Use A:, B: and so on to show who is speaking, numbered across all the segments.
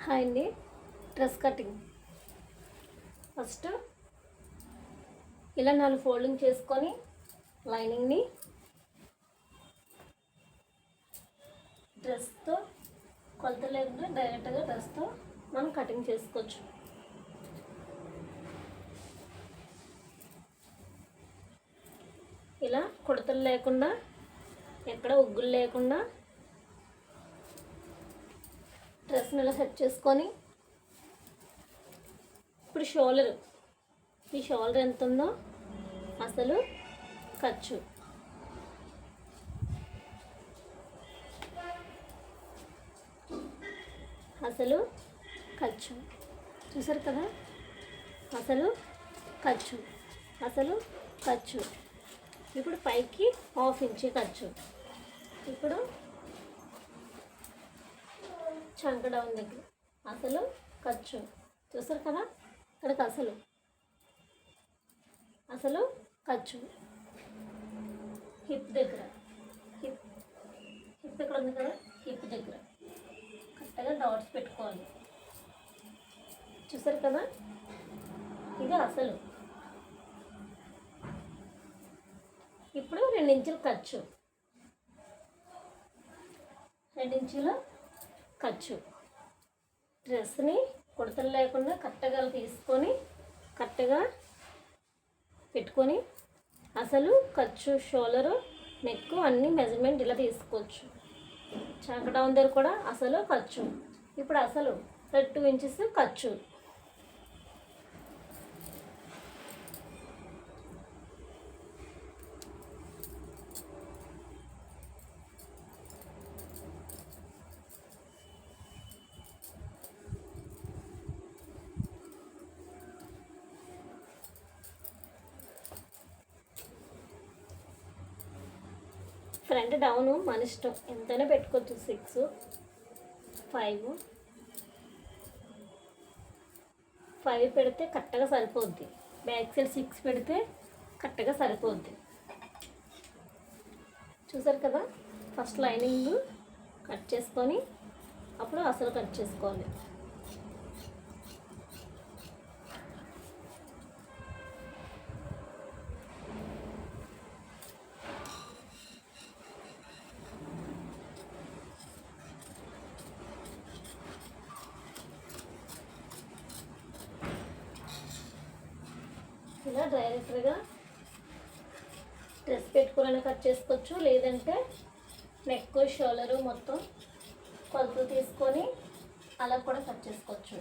A: Hi అండి. Dress cutting first ఇలా 4 folding చేసుకొని లైనింగ్ని డ్రెస్తో కొలత లేకుండా డైరెక్ట్గా డ్రెస్తో మనం కటింగ్ చేసుకోవచ్చు. ఇలా కుడతలు లేకుండా ఎక్కడ ఉగ్గులు లేకుండా డ్రెస్ని ఇలా సెట్ చేసుకొని ఇప్పుడు ఈ షోల్డర్ ఎంత ఉందో అసలు ఖర్చు చూసారు కదా. అసలు ఖర్చు ఇప్పుడు పైకి 1/2 ఇంచ్ ఖర్చు. ఇప్పుడు చంక డౌన్ దగ్గర అసలు ఖర్చు చూసారు కదా. ఇక్కడికి అసలు ఖర్చు. హిప్ దగ్గర హిప్ ఇక్కడ ఉంది కదా, హిప్ దగ్గర కరెక్ట్గా డాట్స్ పెట్టుకోవాలి. చూసారు కదా, ఇది అసలు. ఇప్పుడు 2 ఇంచులు ఖర్చు, 2 ఇంచులు ఖర్చు. డ్రెస్ని కుడతలు లేకుండా కరెక్ట్గా తీసుకొని కరెక్ట్గా పెట్టుకొని అసలు ఖర్చు, షోల్డరు, నెక్ అన్నీ మెజర్మెంట్ ఇలా తీసుకోవచ్చు. చంక డౌన్ దగ్గర కూడా అసలు ఖర్చు. ఇప్పుడు అసలు 2 ఇంచెస్ ఖర్చు. ఫ్రంట్ డౌన్ మన ఇష్టం, ఎంతైనా పెట్టుకోవచ్చు. 6, 5 పెడితే కరెక్ట్గా సరిపోద్ది. బ్యాక్ సైడ్ 6 పెడితే కరెక్ట్గా సరిపోద్ది. చూసారు కదా. ఫస్ట్ లైనింగ్ కట్ చేసుకొని అప్పుడు అసలు కట్ చేసుకోవాలి. ఇలా డైరెక్ట్గా డ్రెస్ పెట్టుకుని కట్ చేసుకోవచ్చు. లేదంటే నెక్, షోల్డరు మొత్తం కొలతలు తీసుకొని అలా కూడా కట్ చేసుకోవచ్చు.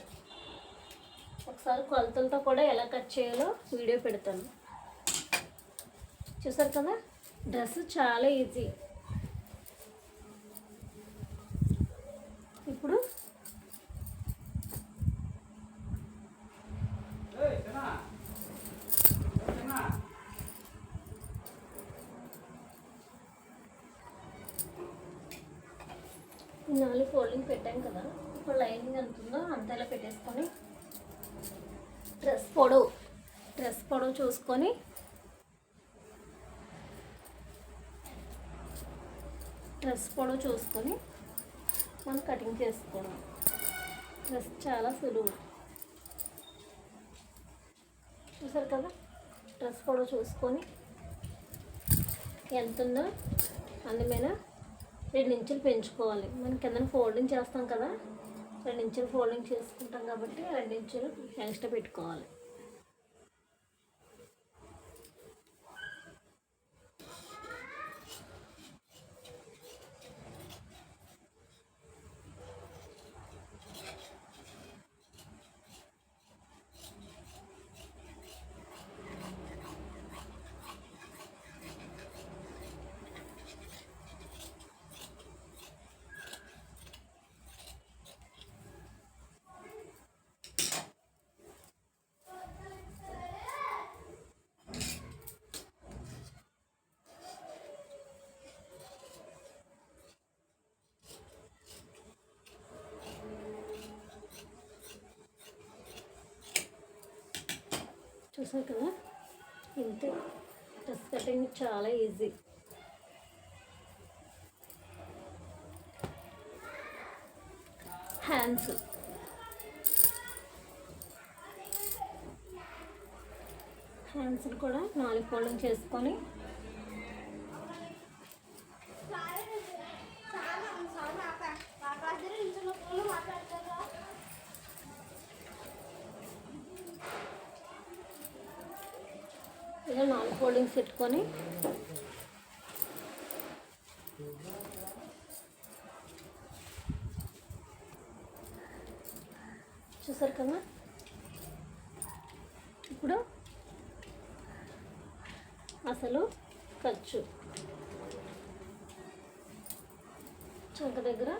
A: ఒకసారి కొలతలతో కూడా ఎలా కట్ చేయాలో వీడియో పెడతాను. చూసారు కదా, డ్రెస్ చాలా ఈజీ. ఇప్పుడు ఈ 4 ఫోల్డింగ్ పెట్టాం కదా. ఇప్పుడు లైనింగ్ ఎంత ఉందో అంతలా పెట్టేసుకొని డ్రెస్ పొడవు చూసుకొని మనం కటింగ్ చేసుకోవడం. డ్రెస్ చాలా సులువు. చూసారు కదా, డ్రెస్ పొడవు చూసుకొని ఎంత ఉందో అందుమైన 2 ఇంచులు పెంచుకోవాలి. మనం కింద ఫోల్డింగ్ చేస్తాం కదా, 2 ఇంచులు ఫోల్డింగ్ చేసుకుంటాం కాబట్టి 2 ఇంచులు ఎక్స్ట్రా పెట్టుకోవాలి. చూసారు కదా, ఇంతే. డ్రెస్ కటింగ్ చాలా ఈజీ. హ్యాండ్స్ హ్యాండ్స్ని కూడా 4 ఫోల్డింగ్ చేసుకొని ఇలా 4 ఫోల్డింగ్స్ పెట్టుకొని చూసారు కదా. ఇప్పుడు అసలు ఖర్చు చంక దగ్గర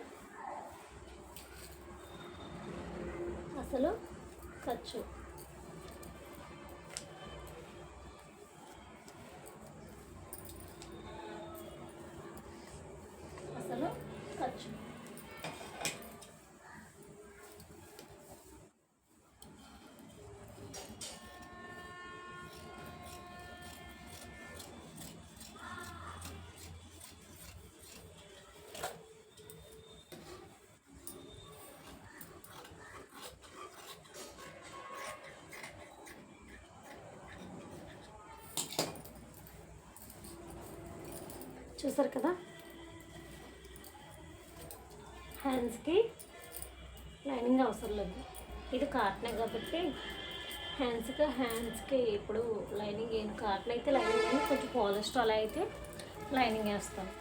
A: అసలు ఖర్చు అసలు ఖర్చు చూసారు కదా. హ్యాండ్స్కి లైనింగ్ అవసరం లేదు, ఇది కాటనే కాబట్టి హ్యాండ్స్కి ఇప్పుడు లైనింగ్ కాటన్ అయితే లైనింగ్ కొంచెం పాలిస్టర్ అలా అయితే లైనింగ్ వేస్తాను.